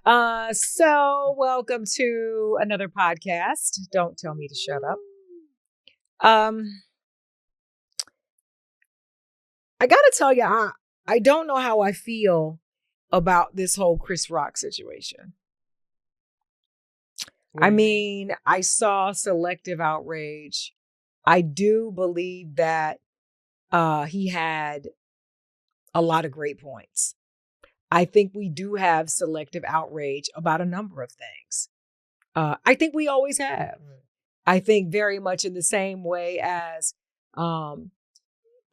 So welcome to another podcast. Don't tell me to shut up. I gotta tell you, I don't know how I feel about this whole Chris Rock situation. I mean, I saw selective outrage. I do believe that he had a lot of great points. I think we do have selective outrage about a number of things. I think we always have. I think very much in the same way as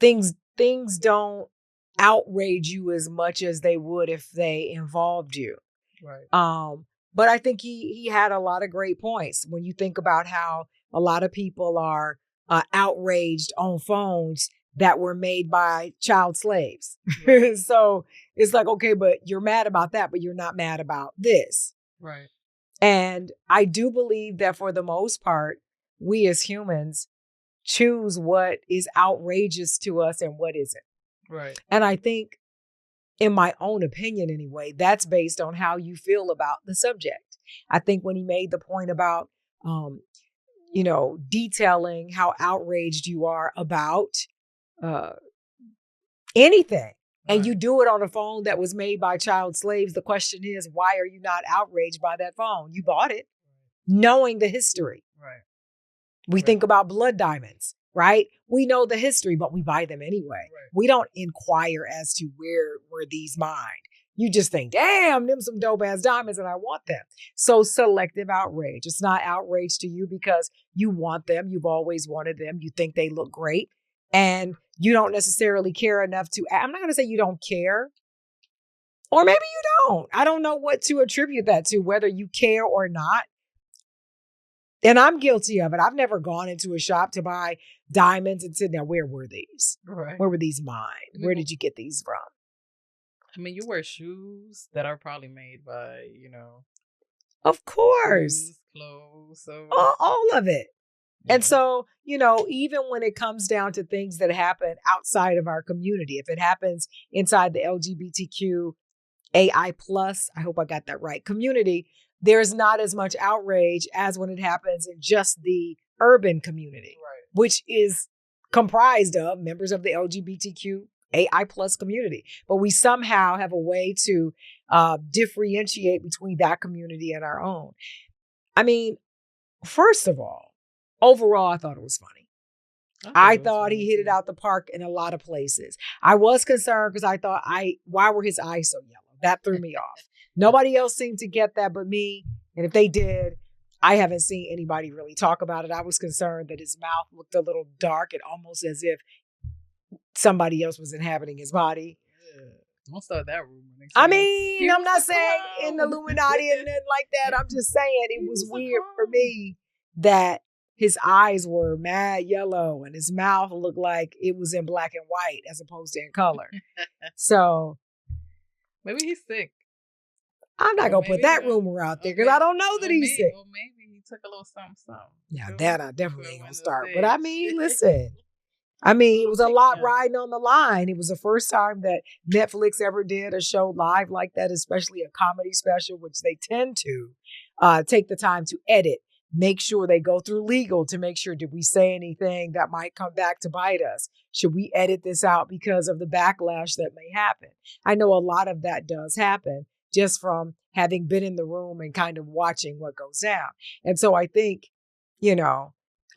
things don't outrage you as much as they would if they involved you. Right. But I think he had a lot of great points when you think about how a lot of people are outraged on phones that were made by child slaves. Right. So it's like, okay, but you're mad about that, but you're not mad about this. Right. And I do believe that for the most part, we as humans choose what is outrageous to us and what isn't. Right. And I think, in my own opinion anyway, that's based on how you feel about the subject. I think when he made the point about, detailing how outraged you are about anything, and you do it on a phone that was made by child slaves, the question is, why are you not outraged by that phone? You bought it knowing the history. Right. We think about blood diamonds, right? We know the history, but we buy them anyway. Right. We don't inquire as to where were these mined. You just think, damn, them some dope ass diamonds and I want them. So selective outrage. It's not outrage to you because you want them. You've always wanted them. You think they look great. And you don't necessarily care enough to, I'm not going to say you don't care. Or maybe you don't. I don't know what to attribute that to, whether you care or not. And I'm guilty of it. I've never gone into a shop to buy diamonds and said, now, where were these? Right. Where were these mined? Where did you get these from? I mean, you wear shoes that are probably made by, Of course. shoes, clothes. So All of it. yeah. And so, even when it comes down to things that happen outside of our community, if it happens inside the LGBTQ AI plus, I hope I got that right, community, there's not as much outrage as when it happens in just the urban community, Right. which is comprised of members of the LGBTQ AI plus community. But we somehow have a way to differentiate between that community and our own. I mean, first of all, overall, I thought it was funny. I thought he hit it out the park in a lot of places. I was concerned because I thought, why were his eyes so yellow? That threw me off. Nobody else seemed to get that but me. And if they did, I haven't seen anybody really talk about it. I was concerned that his mouth looked a little dark and almost as if somebody else was inhabiting his body. Don't start that rumor. I mean, I'm not saying in the Illuminati and nothing like that. I'm just saying it was weird for me that his eyes were mad yellow and his mouth looked like it was in black and white as opposed to in color. So maybe he's sick. I'm not going to put that rumor out there because I don't know that he's sick. Or maybe he took a little something. Now that I definitely ain't going to start. But I mean, listen. It was a lot riding on the line. It was the first time that Netflix ever did a show live like that, especially a comedy special, which they tend to take the time to edit, make sure they go through legal to make sure, did we say anything that might come back to bite us? Should we edit this out because of the backlash that may happen? I know a lot of that does happen just from having been in the room and kind of watching what goes down. And so I think,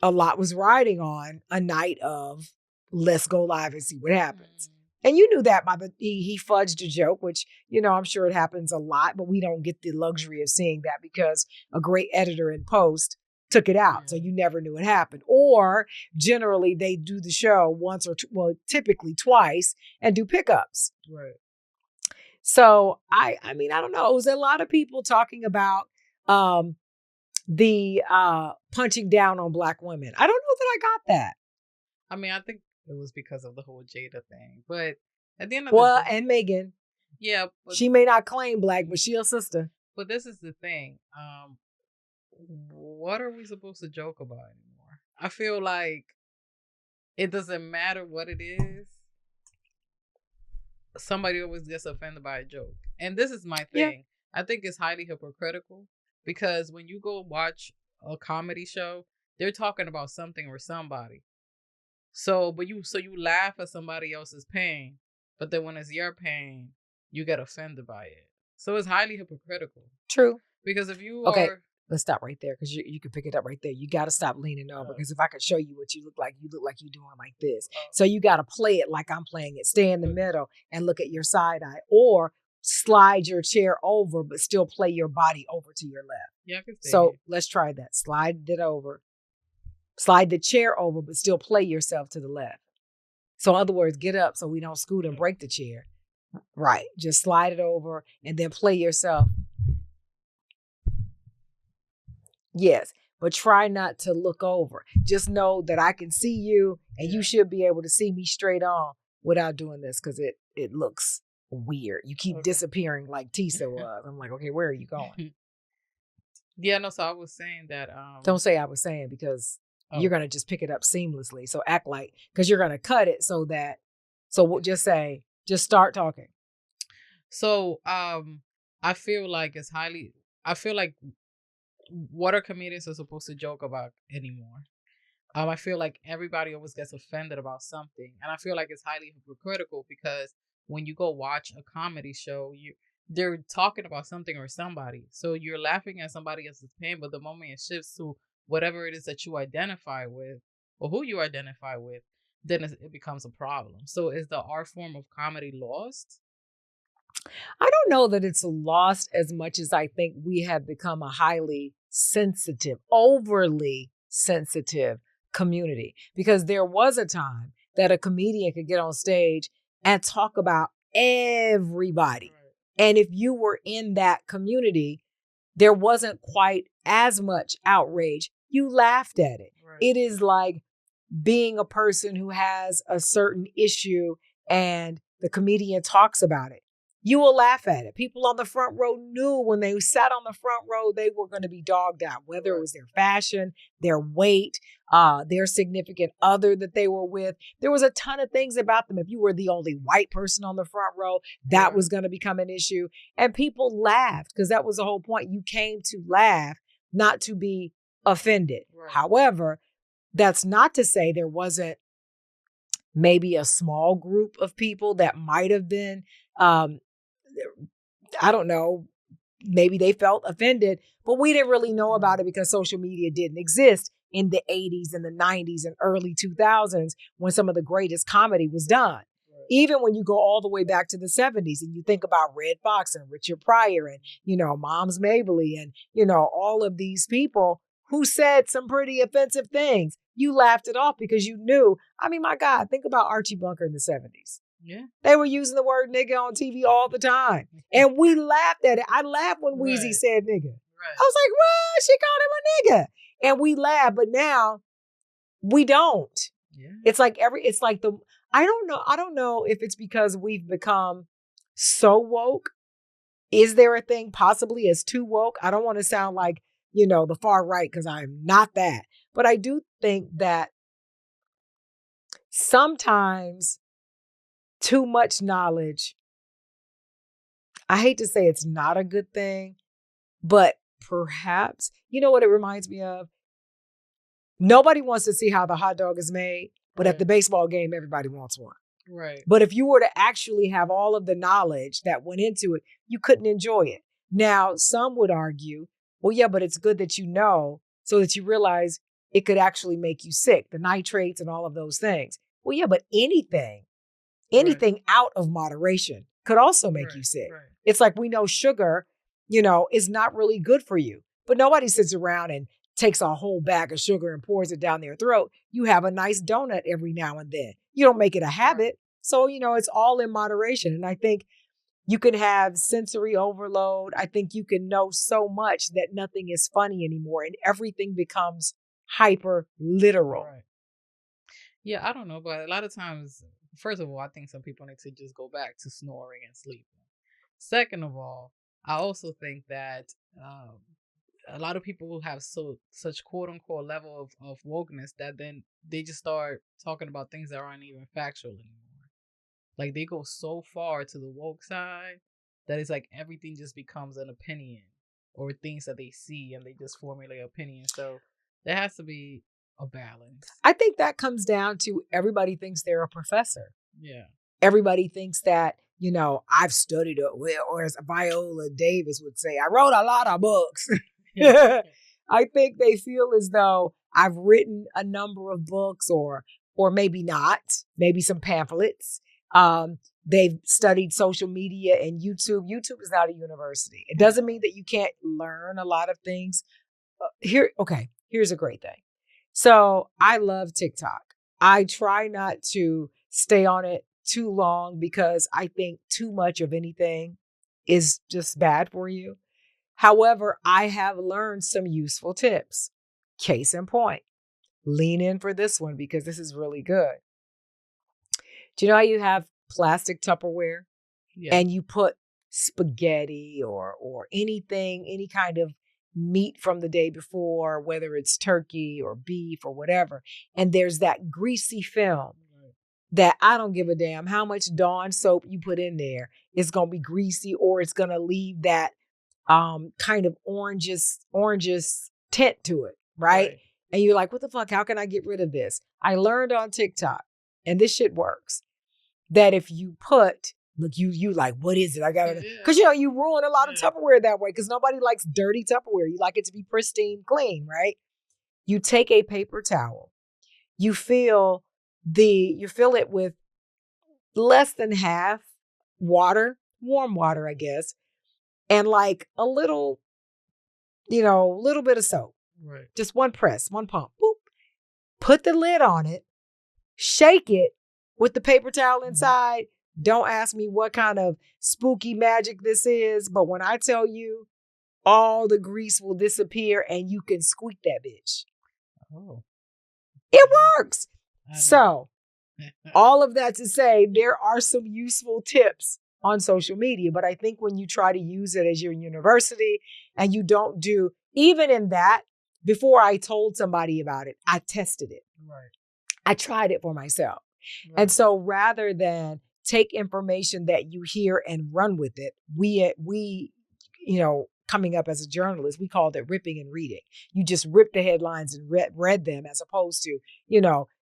a lot was riding on a night of let's go live and see what happens. And you knew that he fudged a joke, which, I'm sure it happens a lot, but we don't get the luxury of seeing that because a great editor in post took it out. So you never knew it happened. Or generally they do the show once or typically twice and do pickups. Right. So I mean, I don't know. It was a lot of people talking about the punching down on Black women. I don't know that I got that. I mean, I think it was because of the whole Jada thing. But at the end of the day, and Megan. Yeah. She may not claim Black, but she a sister. But this is the thing. What are we supposed to joke about anymore? I feel like it doesn't matter what it is. Somebody always gets offended by a joke. And this is my thing. I think it's highly hypocritical because when you go watch a comedy show, they're talking about something or somebody. So you laugh at somebody else's pain, but then when it's your pain, you get offended by it. So it's highly hypocritical. True. Because if you Okay, are let's stop right there because you can pick it up right there. You got to stop leaning over because if I could show you what you look like you're doing like this. So you got to play it like I'm playing it. Stay in the middle and look at your side eye, or slide your chair over, but still play your body over to your left. Yeah, I can see So it. let's try that. Slide it over. Slide the chair over, but still play yourself to the left. So in other words, get up so we don't scoot and break the chair. Right. Just slide it over and then play yourself. Yes. But try not to look over. Just know that I can see you and you should be able to see me straight on without doing this because it looks weird. You keep disappearing like Tisa was. I'm like, okay, where are you going? Yeah, no, so I was saying that Don't say I was saying because you're going to just pick it up seamlessly. So act like, because you're going to cut it so we'll just say, just start talking. So I feel like what are comedians are supposed to joke about anymore? I feel like everybody always gets offended about something, and I feel like it's highly hypocritical because when you go watch a comedy show, they're talking about something or somebody, so you're laughing at somebody else's pain, but the moment it shifts to whatever it is that you identify with or who you identify with, then it becomes a problem. So is the art form of comedy lost? I don't know that it's lost as much as I think we have become a highly sensitive, overly sensitive community. Because there was a time that a comedian could get on stage and talk about everybody. And if you were in that community, there wasn't quite as much outrage. You laughed at it. Right. It is like being a person who has a certain issue and the comedian talks about it. You will laugh at it. People on the front row knew when they sat on the front row, they were going to be dogged out, whether it was their fashion, their weight, their significant other that they were with. There was a ton of things about them. If you were the only white person on the front row, that was going to become an issue. And people laughed because that was the whole point. You came to laugh, not to be offended. Right. However, that's not to say there wasn't maybe a small group of people that might have been, I don't know, maybe they felt offended, but we didn't really know about it because social media didn't exist in the 80s and the 90s and early 2000s when some of the greatest comedy was done. Even when you go all the way back to the 70s and you think about Red Fox and Richard Pryor and, Moms Mabley and, all of these people who said some pretty offensive things. You laughed it off because you knew. I mean, my God, think about Archie Bunker in the 70s. Yeah. They were using the word nigga on TV all the time. And we laughed at it. I laughed when Weezy said nigga. Right. I was like, what? She called him a nigga. And we laughed, but now we don't. Yeah. It's like I don't know if it's because we've become so woke. Is there a thing possibly as too woke? I don't want to sound like, the far right because I'm not that. But I do think that sometimes too much knowledge, I hate to say it's not a good thing, but perhaps, you know what it reminds me of? Nobody wants to see how the hot dog is made, but at the baseball game, everybody wants one. Right. But if you were to actually have all of the knowledge that went into it, you couldn't enjoy it. Now, some would argue, well, yeah, but it's good that you know so that you realize it could actually make you sick, the nitrates and all of those things. Well, yeah, but anything out of moderation could also make you sick. Right. It's like we know sugar, is not really good for you, but nobody sits around and takes a whole bag of sugar and pours it down their throat. You have a nice donut every now and then. You don't make it a habit. So, it's all in moderation. And I think you can have sensory overload. I think you can know so much that nothing is funny anymore and everything becomes hyper literal. Right. Yeah, I don't know, but a lot of times, first of all, I think some people need to just go back to snoring and sleeping. Second of all, I also think that a lot of people will have such quote unquote level of wokeness that then they just start talking about things that aren't even factual anymore. Like they go so far to the woke side that it's like everything just becomes an opinion or things that they see and they just formulate opinions. So there has to be a balance. I think that comes down to everybody thinks they're a professor. Yeah. Everybody thinks that, I've studied it, or as Viola Davis would say, I wrote a lot of books. I think they feel as though I've written a number of books or maybe not, maybe some pamphlets. They've studied social media and YouTube. YouTube is not a university. It doesn't mean that you can't learn a lot of things. Here's a great thing. So I love TikTok. I try not to stay on it too long because I think too much of anything is just bad for you. However, I have learned some useful tips. Case in point, lean in for this one because this is really good. Do you know how you have plastic Tupperware? Yeah. And you put spaghetti or anything, any kind of meat from the day before, whether it's turkey or beef or whatever, and there's that greasy film that I don't give a damn how much Dawn soap you put in there. It's going to be greasy or it's going to leave that kind of oranges tint to it, right? And you're like, what the fuck? How can I get rid of this? I learned on TikTok, and this shit works, that if you put, look, you like, what is it? I got it. Because, you ruin a lot of Tupperware that way because nobody likes dirty Tupperware. You like it to be pristine, clean, right? You take a paper towel. You fill it with less than half water, warm water, I guess, and like a little bit of soap. Right. Just one press, one pump. Boop. Put the lid on it. Shake it with the paper towel inside. Don't ask me what kind of spooky magic this is, but when I tell you, all the grease will disappear and you can squeak that bitch. Oh. It works. So, all of that to say, there are some useful tips on social media, but I think when you try to use it as your university and you don't do, even in that, before I told somebody about it, I tested it. Right. I tried it for myself. Right. And so rather than take information that you hear and run with it, we coming up as a journalist, we called it ripping and reading. You just rip the headlines and read them as opposed to,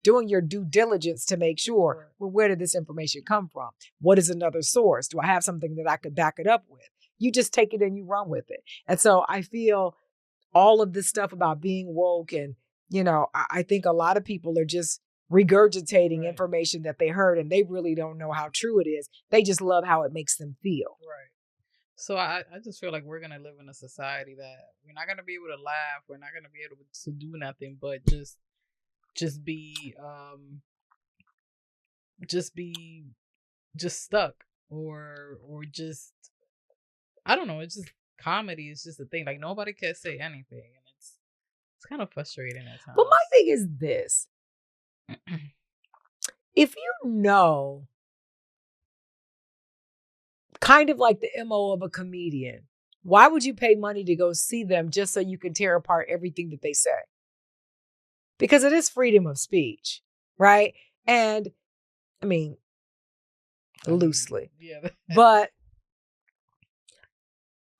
doing your due diligence to make sure, well, where did this information come from? What is another source? Do I have something that I could back it up with? You just take it and you run with it. And so I feel all of this stuff about being woke and, I think a lot of people are just regurgitating information that they heard and they really don't know how true it is. They just love how it makes them feel. Right. So I just feel like we're going to live in a society that we're not going to be able to laugh. We're not going to be able to do nothing but just be stuck or just, I don't know. It's just comedy is just a thing. Like nobody can say anything. And it's kind of frustrating at times. But my thing is this. If you know kind of like the MO of a comedian, why would you pay money to go see them just so you can tear apart everything that they say? Because it is freedom of speech, right? And I mean, loosely. Yeah. But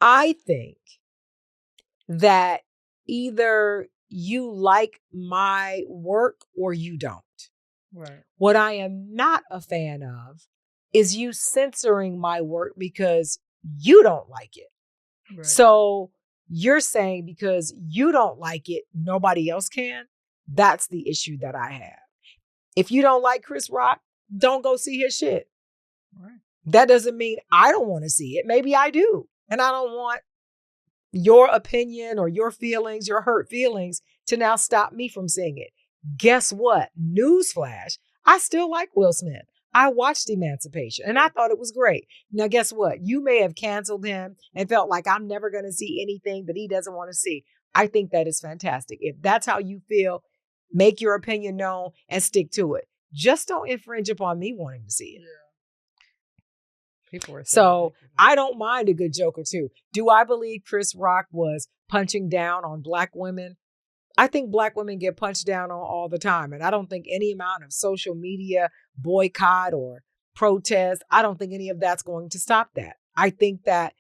I think that either you like my work or you don't. Right. What I am not a fan of is you censoring my work because you don't like it. Right. So you're saying because you don't like it, nobody else can. That's the issue that I have. If you don't like Chris Rock, don't go see his shit. Right. That doesn't mean I don't want to see it. Maybe I do. And I don't want your opinion or your feelings, your hurt feelings to now stop me from seeing it. Guess what? Newsflash. I still like Will Smith. I watched Emancipation and I thought it was great. Now, guess what? You may have canceled him and felt like I'm never going to see anything that he doesn't want to see. I think that is fantastic. If that's how you feel, make your opinion known and stick to it. Just don't infringe upon me wanting to see it. Yeah. People are so I don't mind a good joke or two. Do I believe Chris Rock was punching down on Black women? I think Black women get punched down on all the time. And I don't think any amount of social media boycott or protest, I don't think any of that's going to stop that. I think that,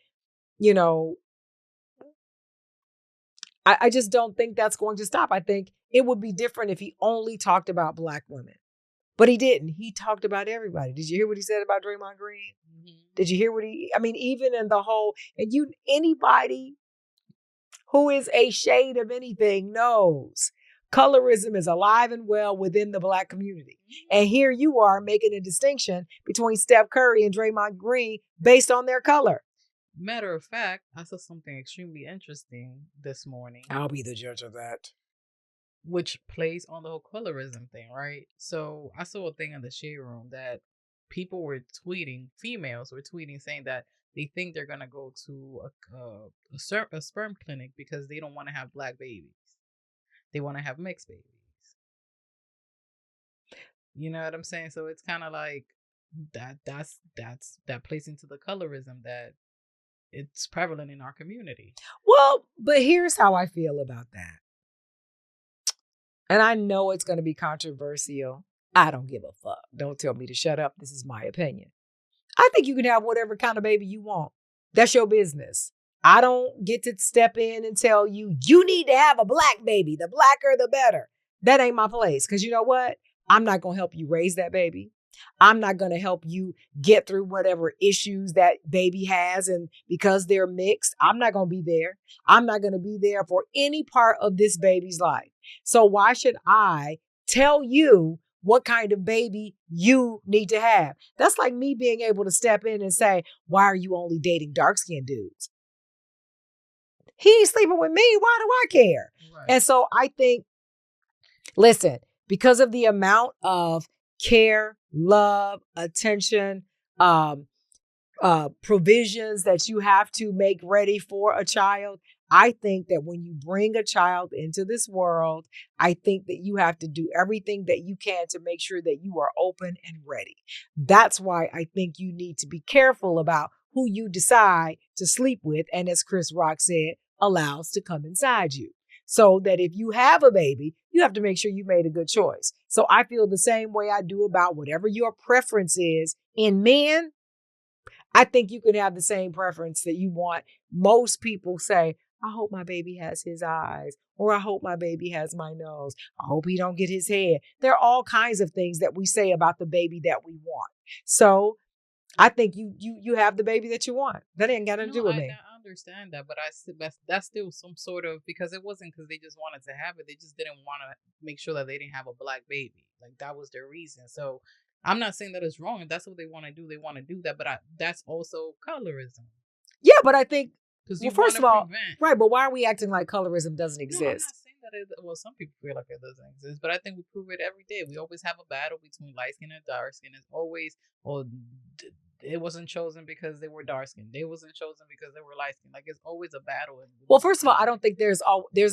you know, I just don't think that's going to stop. I think it would be different if he only talked about Black women. But he didn't. He talked about everybody. Did you hear what he said about Draymond Green? Mm-hmm. Did you hear what I mean, even in the whole, and anybody who is a shade of anything knows colorism is alive and well within the Black community. And here you are making a distinction between Steph Curry and Draymond Green based on their color. Matter of fact, I saw something extremely interesting this morning. I'll be the judge of that. Which plays on the whole colorism thing, right? So I saw a thing in the shade room that people were tweeting, females were tweeting saying that they think they're going to go to a sperm clinic because they don't want to have Black babies. They want to have mixed babies. You know what I'm saying? So it's kind of like that plays into the colorism that it's prevalent in our community. Well, but here's how I feel about that. And I know it's going to be controversial. I don't give a fuck. Don't tell me to shut up. This is my opinion. I think you can have whatever kind of baby you want. That's your business. I don't get to step in and tell you, you need to have a Black baby. The blacker, the better. That ain't my place. Because you know what? I'm not going to help you raise that baby. I'm not going to help you get through whatever issues that baby has. And because they're mixed, I'm not going to be there. I'm not going to be there for any part of this baby's life. So why should I tell you what kind of baby you need to have? That's like me being able to step in and say, why are you only dating dark-skinned dudes? He ain't sleeping with me. Why do I care? Right. And so I think, listen, because of the amount of care, love, attention, provisions that you have to make ready for a child, I think that when you bring a child into this world, I think that you have to do everything that you can to make sure that you are open and ready. That's why I think you need to be careful about who you decide to sleep with, and as Chris Rock said, allows to come inside you. So that if you have a baby, you have to make sure you made a good choice. So I feel the same way I do about whatever your preference is in men. I think you can have the same preference that you want. Most people say, I hope my baby has his eyes, or I hope my baby has my nose. I hope he don't get his head. There are all kinds of things that we say about the baby that we want. So I think you have the baby that you want. That ain't got to do with me. I understand that, but that's still some sort of, because it wasn't because they just wanted to have it. They just didn't want to make sure that they didn't have a Black baby. Like, that was their reason. So I'm not saying that it's wrong. If that's what they want to do, they want to do that. But that's also colorism. Yeah, but I think, well, first of all, right, but why are we acting like colorism doesn't exist? No, I'm not saying that well, some people feel like it doesn't exist, but I think we prove it every day. We always have a battle between light skin and dark skin. It's always, it wasn't chosen because they were dark skinned. They wasn't chosen because they were light skinned. Like, it's always a battle. Well, first of all, I don't think there's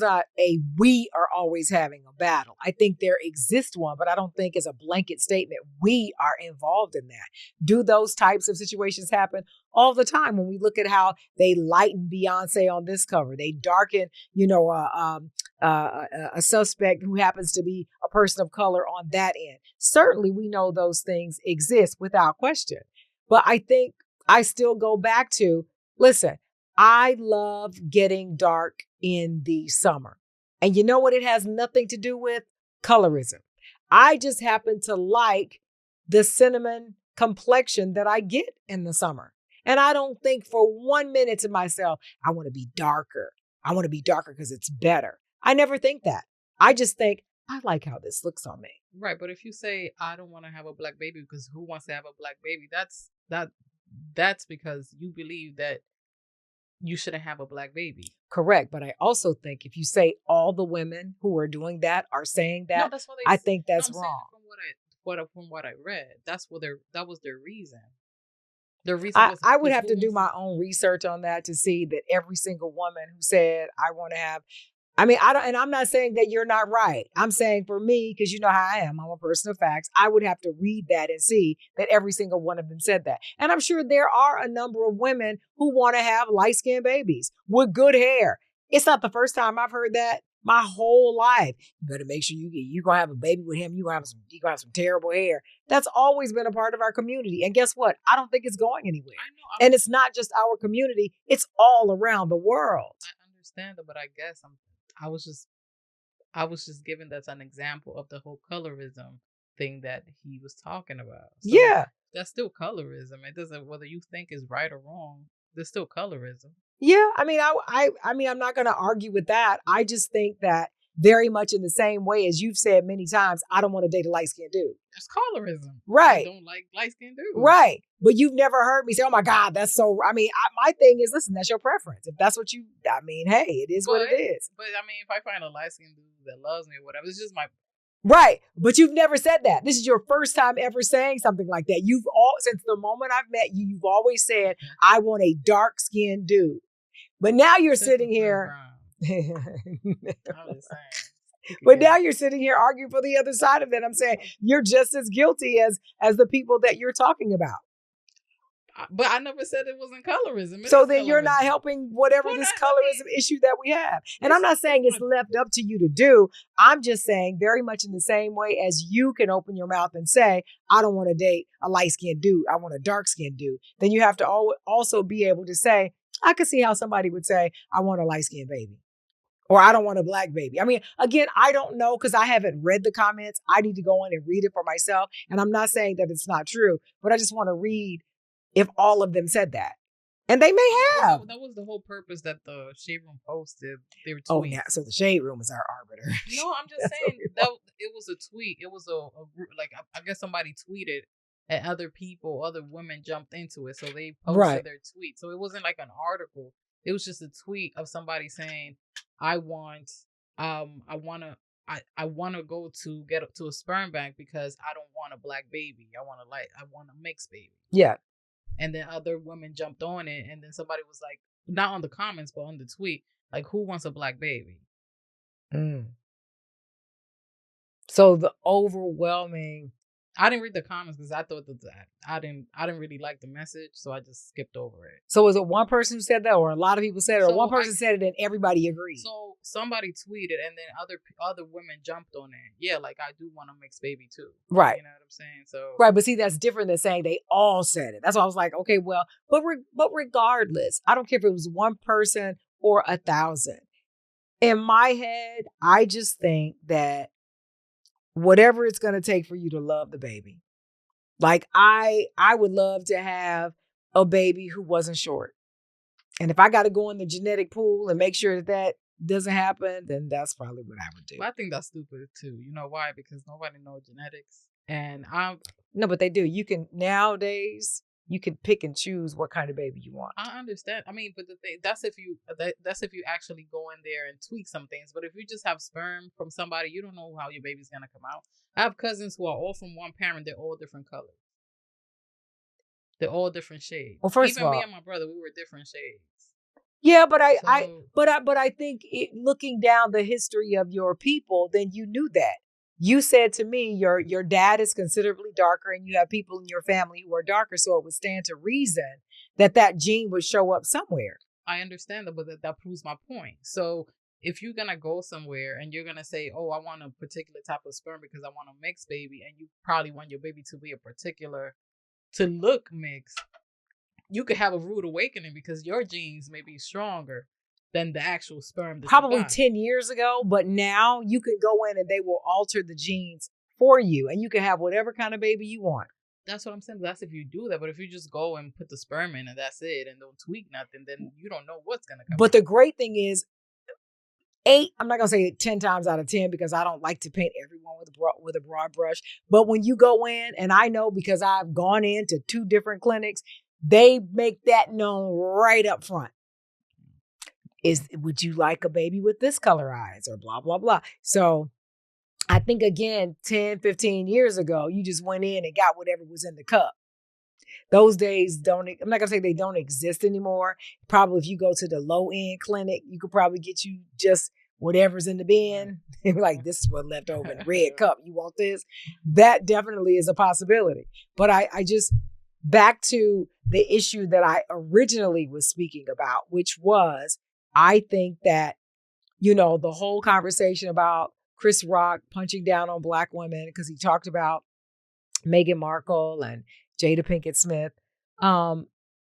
not a we are always having a battle. I think there exists one, but I don't think as a blanket statement we are involved in that. Do those types of situations happen all the time? When we look at how they lighten Beyonce on this cover, they darken, a suspect who happens to be a person of color on that end. Certainly, we know those things exist without question. But I think I still go back to, listen, I love getting dark in the summer. And you know what it has nothing to do with? Colorism. I just happen to like the cinnamon complexion that I get in the summer. And I don't think for 1 minute to myself, I want to be darker. I want to be darker because it's better. I never think that. I just think, I like how this looks on me. Right, but if you say, I don't want to have a Black baby because who wants to have a Black baby? That's because you believe that you shouldn't have a Black baby. Correct, but I also think if you say all the women who are doing that are saying that, no, I think that's wrong. From what I read, that was their reason. I would have to do my own research on that to see that every single woman who said, I want to have, I'm not saying that you're not right. I'm saying for me, because you know how I am, I'm a person of facts. I would have to read that and see that every single one of them said that. And I'm sure there are a number of women who want to have light-skinned babies with good hair. It's not the first time I've heard that. my whole life. You better make sure you're going to have a baby with him. You're going to have some terrible hair. That's always been a part of our community. And guess what? I don't think it's going anywhere. And it's not just our community. It's all around the world. I understand that, but I guess I was just giving that as an example of the whole colorism thing that he was talking about. So yeah. That's still colorism. It doesn't, whether you think is right or wrong, there's still colorism. Yeah, I mean, I mean, I'm not going to argue with that. I just think that very much in the same way as you've said many times, I don't want to date a light-skinned dude. That's colorism. Right. I don't like light-skinned dudes. Right. But you've never heard me say, oh my God, that's so, I mean, my thing is, listen, that's your preference. If that's what you, I mean, hey, it is what it is. But I mean, if I find a light-skinned dude that loves me or whatever, it's just my... Right. But you've never said that. This is your first time ever saying something like that. Since the moment I've met you, you've always said, I want a dark-skinned dude. But now you're sitting here. But now you're sitting here arguing for the other side of it. I'm saying you're just as guilty as the people that you're talking about. But I never said it wasn't colorism. So then you're not helping whatever this colorism issue that we have. And I'm not saying it's left up to you to do. I'm just saying very much in the same way as you can open your mouth and say, I don't want to date a light-skinned dude. I want a dark-skinned dude. Then you have to also be able to say, I could see how somebody would say, I want a light-skinned baby. Or I don't want a black baby. I mean, again, I don't know because I haven't read the comments. I need to go in and read it for myself. And I'm not saying that it's not true, but I just want to read if all of them said that. And they may have. That was the whole purpose that the Shade Room posted. They were tweeting. Oh, yeah. So the Shade Room is our arbiter. No, I'm just saying that it was a tweet. It was a group, like, I guess somebody tweeted and other women jumped into it. So they posted their tweet. So it wasn't like an article. It was just a tweet of somebody saying, I want to go to get up to a sperm bank because I don't want a black baby. I want a mixed baby. Yeah. And then other women jumped on it, and then somebody was like, not on the comments, but on the tweet, like, who wants a black baby? So the overwhelming. I didn't read the comments because I thought that I didn't really like the message, so I just skipped over it. So was it one person who said that, or a lot of people said it, or one person said it and everybody agreed? So somebody tweeted, and then other women jumped on it. Yeah, like, I do want a mixed baby too. Right. You know what I'm saying? So right, but see, that's different than saying they all said it. That's why I was like, okay, well, but regardless, I don't care if it was one person or 1,000. In my head, I just think that whatever it's going to take for you to love the baby. Like, I would love to have a baby who wasn't short. And if I got to go in the genetic pool and make sure that doesn't happen, then that's probably what I would do. Well, I think that's stupid too. You know why? Because nobody knows genetics. And No, but they do. Nowadays, you can pick and choose what kind of baby you want. I understand. I mean, but the thing, that's if you actually go in there and tweak some things. But if you just have sperm from somebody, you don't know how your baby's gonna come out. I have cousins who are all from one parent. They're all different colors. They're all different shades. Well, first of all, me and my brother, we were different shades. Yeah, but I think looking down the history of your people, then you knew that. You said to me, your dad is considerably darker and you have people in your family who are darker. So it would stand to reason that gene would show up somewhere. I understand that, but that proves my point. So if you're going to go somewhere and you're going to say, oh, I want a particular type of sperm because I want a mixed baby, and you probably want your baby to be to look mixed, you could have a rude awakening because your genes may be stronger than the actual sperm. Probably 10 years ago, but now you can go in and they will alter the genes for you and you can have whatever kind of baby you want. That's what I'm saying. That's if you do that. But if you just go and put the sperm in and that's it and don't tweak nothing, then you don't know what's going to come. But the great thing is, I'm not going to say 10 times out of 10 because I don't like to paint everyone with a broad brush. But when you go in, and I know because I've gone into 2 different clinics, they make that known right up front. Would you like a baby with this color eyes or blah, blah, blah. So I think, again, 10, 15 years ago, you just went in and got whatever was in the cup. Those days I'm not going to say they don't exist anymore. Probably if you go to the low end clinic, you could probably get you just whatever's in the bin. Like, this is what left over in the red cup. You want this? That definitely is a possibility. But I just, back to the issue that I originally was speaking about, which was, I think that the whole conversation about Chris Rock punching down on Black women because he talked about Meghan Markle and Jada Pinkett Smith.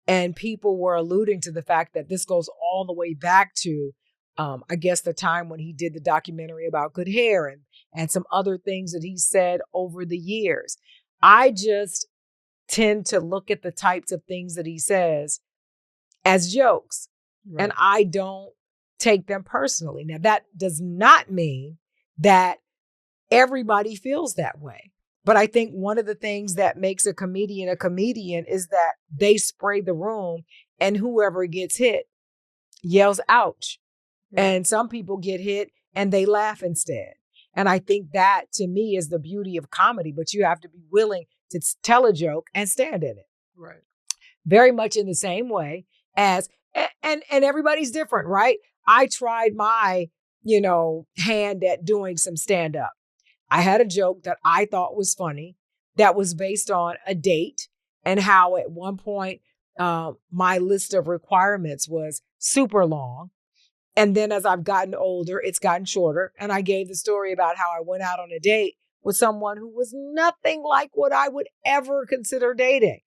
And people were alluding to the fact that this goes all the way back to, I guess, the time when he did the documentary about good hair and some other things that he said over the years. I just tend to look at the types of things that he says as jokes, and I don't take them personally. Now, that does not mean that everybody feels that way. But I think one of the things that makes a comedian is that they spray the room and whoever gets hit yells, ouch. And some people get hit and they laugh instead. And I think that to me is the beauty of comedy, but you have to be willing to tell a joke and stand in it. Right. Very much in the same way as, and everybody's different, right? I tried my, hand at doing some stand up. I had a joke that I thought was funny that was based on a date and how at one point my list of requirements was super long. And then as I've gotten older, it's gotten shorter. And I gave the story about how I went out on a date with someone who was nothing like what I would ever consider dating.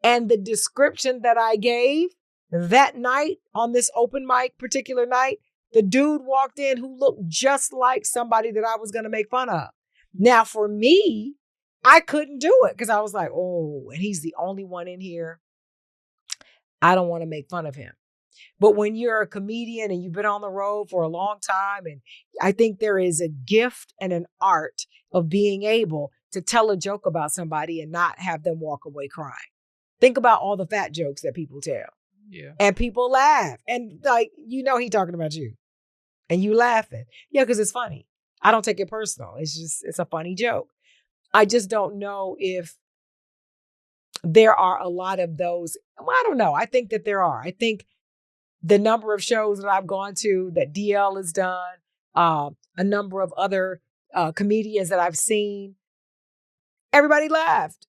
And the description that I gave that night on this open mic particular night, the dude walked in who looked just like somebody that I was going to make fun of. Now, for me, I couldn't do it because I was like, oh, and he's the only one in here. I don't want to make fun of him. But when you're a comedian and you've been on the road for a long time, and I think there is a gift and an art of being able to tell a joke about somebody and not have them walk away crying. Think about all the fat jokes that people tell. Yeah. And people laugh. And he talking about you. And you laughing. Yeah, because it's funny. I don't take it personal. It's a funny joke. I just don't know if there are a lot of those. Well, I don't know. I think that there are. I think the number of shows that I've gone to that DL has done, a number of other comedians that I've seen, everybody laughed.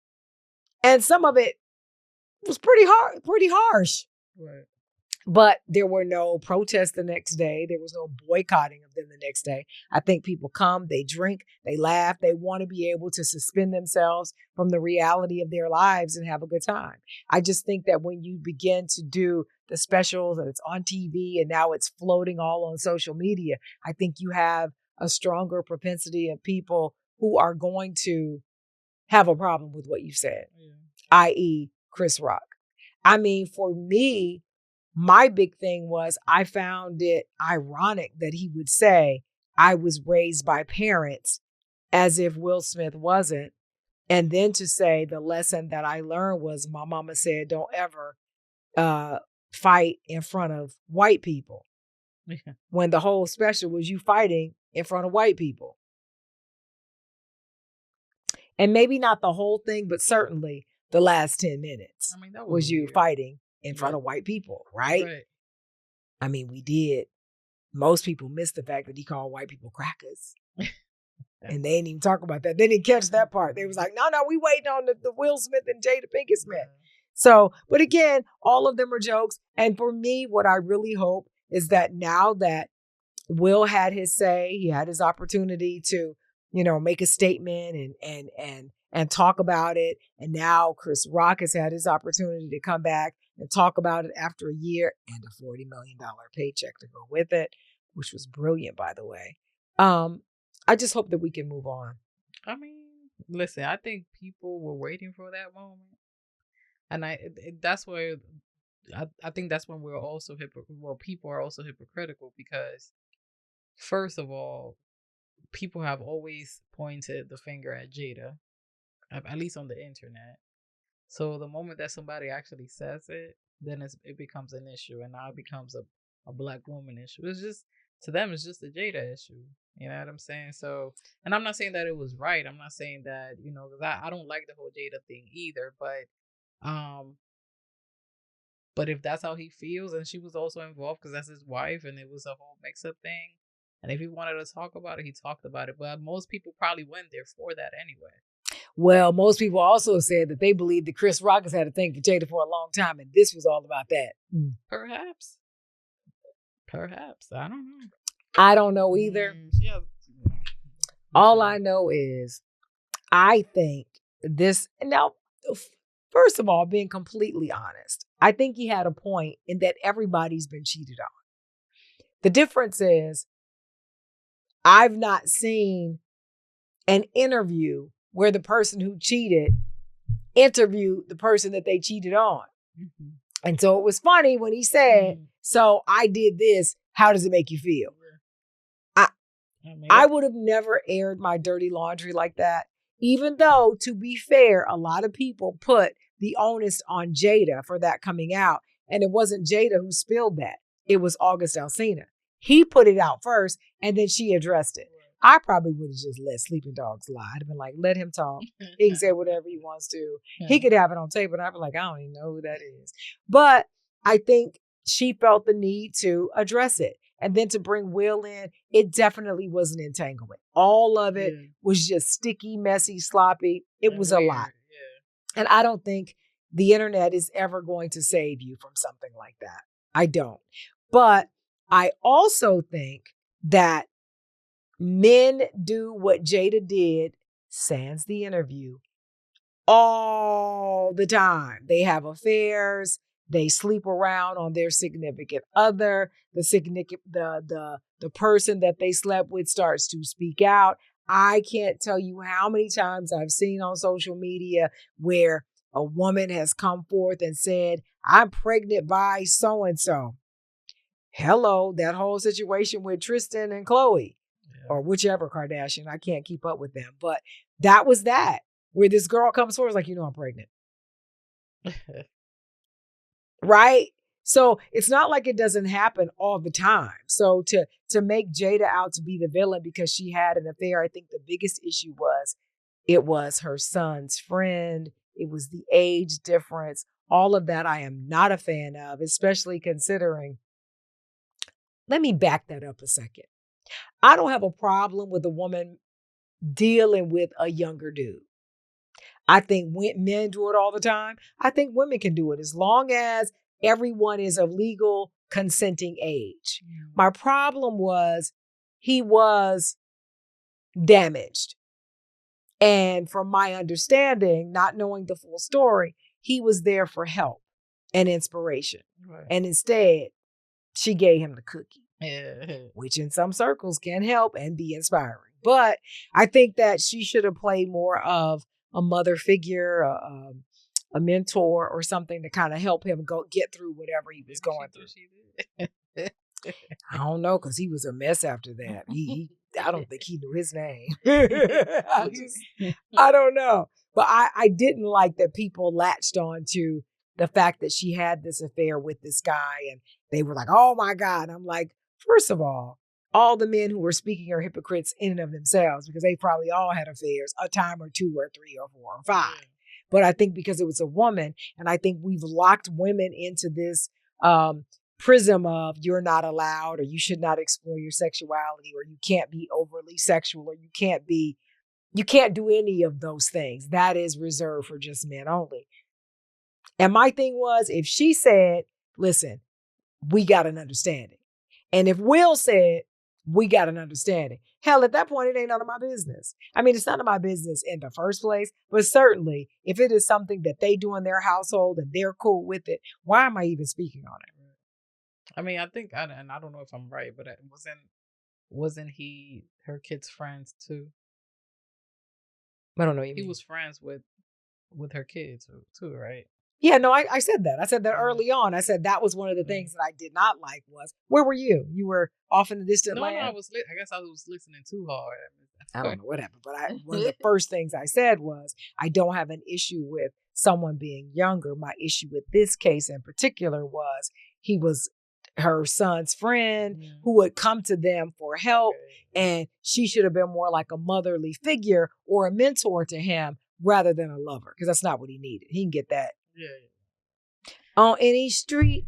And some of it was pretty harsh. Right. But there were no protests the next day. There was no boycotting of them the next day. I think people come, they drink, they laugh. They want to be able to suspend themselves from the reality of their lives and have a good time. I just think that when you begin to do the specials and it's on TV and now it's floating all on social media, I think you have a stronger propensity of people who are going to have a problem with what you said, i.e. Chris Rock. I mean, for me, my big thing was I found it ironic that he would say, I was raised by parents as if Will Smith wasn't. And then to say the lesson that I learned was my mama said, don't ever fight in front of white people. Yeah. When the whole special was you fighting in front of white people. And maybe not the whole thing, but certainly the last 10 minutes that was you weird. fighting in front of white people, right? I mean, we did. Most people missed the fact that he called white people crackers. And they didn't even talk about that. They didn't catch that part. They was like, no, we waiting on the Will Smith and Jada Pinkett Smith. So, but again, all of them are jokes. And for me, what I really hope is that now that Will had his say, he had his opportunity to, make a statement and talk about it. And now Chris Rock has had his opportunity to come back and talk about it after a year and a $40 million paycheck to go with it, which was brilliant, by the way. I just hope that we can move on. I mean, listen, I think people were waiting for that moment. And that's where I think that's when we're also people are also hypocritical because first of all, people have always pointed the finger at Jada, at least on the internet. So the moment that somebody actually says it, then it becomes an issue, and now it becomes a Black woman issue. It's just, to them, it's just a Jada issue. You know what I'm saying? So, and I'm not saying that it was right. I'm not saying that, because I don't like the whole Jada thing either. But if that's how he feels, and she was also involved because that's his wife, and it was a whole mix-up thing. And if he wanted to talk about it, he talked about it. But most people probably went there for that anyway. Well, most people also said that they believe that Chris Rock has had a thing for Jada for a long time, and this was all about that. Perhaps. I don't know. I don't know either. Yeah. All I know is I think this now, first of all, being completely honest, I think he had a point in that everybody's been cheated on. The difference is I've not seen an interview where the person who cheated interviewed the person that they cheated on. Mm-hmm. And so it was funny when he said, so I did this. How does it make you feel? I would have never aired my dirty laundry like that, even though, to be fair, a lot of people put the onus on Jada for that coming out. And it wasn't Jada who spilled that. It was August Alsina. He put it out first, and then she addressed it. I probably would have just let sleeping dogs lie. I'd have been like, let him talk. He can say whatever he wants to. He could have it on tape, and I'd be like, I don't even know who that is. But I think she felt the need to address it. And then to bring Will in, it definitely was an entanglement. All of it was just sticky, messy, sloppy. It was a lot. Yeah. And I don't think the internet is ever going to save you from something like that. I don't. But I also think that men do what Jada did, sans the interview, all the time. They have affairs. They sleep around on their significant other. The person that they slept with starts to speak out. I can't tell you how many times I've seen on social media where a woman has come forth and said, I'm pregnant by so-and-so. Hello, that whole situation with Tristan and Khloe, or whichever Kardashian. I can't keep up with them. But that was that, where this girl comes forward, like, I'm pregnant. Right? So it's not like it doesn't happen all the time. So to make Jada out to be the villain because she had an affair, I think the biggest issue was it was her son's friend. It was the age difference. All of that I am not a fan of, especially considering. Let me back that up a second. I don't have a problem with a woman dealing with a younger dude. I think men do it all the time. I think women can do it as long as everyone is of legal consenting age. My problem was he was damaged. And from my understanding, not knowing the full story, he was there for help and inspiration. Right. And instead, she gave him the cookie, which in some circles can help and be inspiring. But I think that she should have played more of a mother figure, a mentor or something to kind of help him get through whatever he was going through. I don't know, because he was a mess after that. I don't think he knew his name. I don't know. But I didn't like that people latched on to the fact that she had this affair with this guy and they were like, oh my God. I'm like, first of all the men who were speaking are hypocrites in and of themselves because they probably all had affairs, a time or two or three or four or five. But I think because it was a woman, and I think we've locked women into this prism of you're not allowed or you should not explore your sexuality or you can't be overly sexual or you can't do any of those things. That is reserved for just men only. And my thing was, if she said, listen, we got an understanding. And if Will said, we got an understanding. Hell, at that point, it ain't none of my business. I mean, it's none of my business in the first place, but certainly if it is something that they do in their household and they're cool with it, why am I even speaking on it? I mean, I think, and I don't know if I'm right, but wasn't he her kid's friends too? I don't know. He was friends with her kids too, right? Yeah, no, I said that. I said that early on. I said that was one of the things that I did not like was, where were you? You were off in the distant land? No, I guess I was listening too hard. I don't know what happened, but one of the first things I said was, I don't have an issue with someone being younger. My issue with this case in particular was he was her son's friend who would come to them for help, and she should have been more like a motherly figure or a mentor to him rather than a lover, because that's not what he needed. He can get that on any street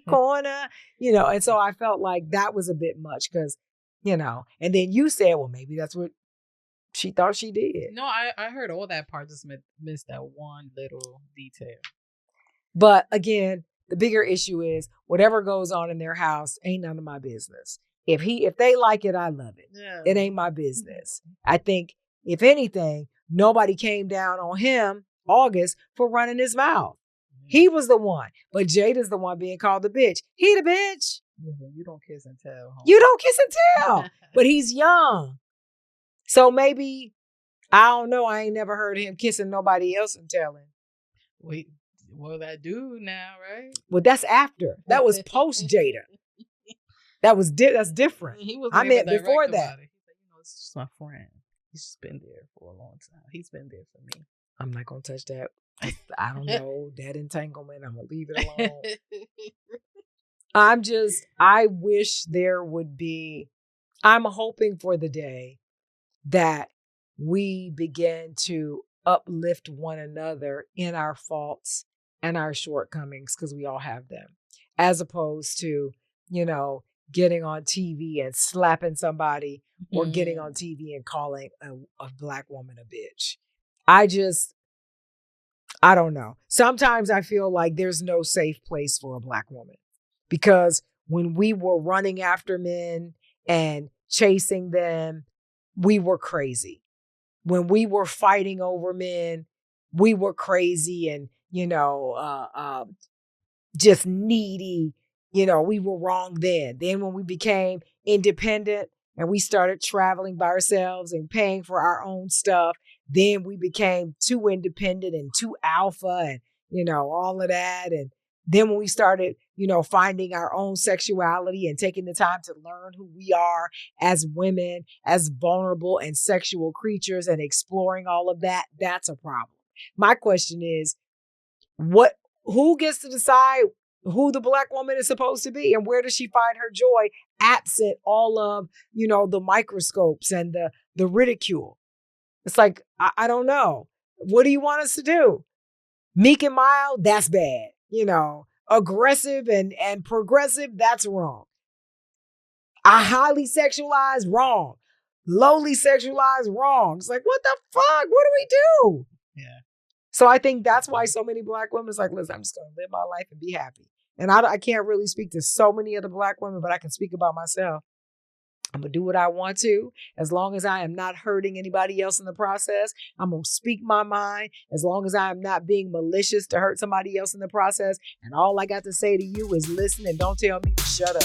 corner, and so I felt like that was a bit much because, and then you said, well, maybe that's what she thought she did. No, I heard all that part, just missed that one little detail. But again, the bigger issue is whatever goes on in their house ain't none of my business. If they like it, I love it. Yeah. It ain't my business. I think, if anything, nobody came down on him, August, for running his mouth. He was the one. But Jada's the one being called the bitch. He the bitch. You don't kiss and tell. Homie. You don't kiss and tell. But he's young. So maybe, I don't know. I ain't never heard him kissing nobody else and telling. Wait, well, that dude now, right? Well, that's after. That was post Jada. That's different. He was. I meant before that. He's like, it's just my friend. He's just been there for a long time. He's been there for me. I'm not gonna touch that. I don't know that entanglement. I'm gonna leave it alone. I wish there would be. I'm hoping for the day that we begin to uplift one another in our faults and our shortcomings, because we all have them, as opposed to, getting on TV and slapping somebody or getting on TV and calling a Black woman a bitch. I don't know. Sometimes I feel like there's no safe place for a Black woman, because when we were running after men and chasing them, we were crazy. When we were fighting over men, we were crazy and, just needy. We were wrong then. Then when we became independent and we started traveling by ourselves and paying for our own stuff, then we became too independent and too alpha and, all of that. And then when we started, finding our own sexuality and taking the time to learn who we are as women, as vulnerable and sexual creatures, and exploring all of that, that's a problem. My question is, who gets to decide who the Black woman is supposed to be, and where does she find her joy absent all of, the microscopes and the ridicule? It's like, I don't know. What do you want us to do? Meek and mild, that's bad. Aggressive and progressive, that's wrong. I highly sexualized, wrong. Lowly sexualized, wrong. It's like, what the fuck? What do we do? Yeah. So I think that's why so many Black women is like, listen, I'm just going to live my life and be happy. And I can't really speak to so many of the Black women, but I can speak about myself. I'm going to do what I want to, as long as I am not hurting anybody else in the process. I'm going to speak my mind, as long as I am not being malicious to hurt somebody else in the process. And all I got to say to you is listen and don't tell me to shut up.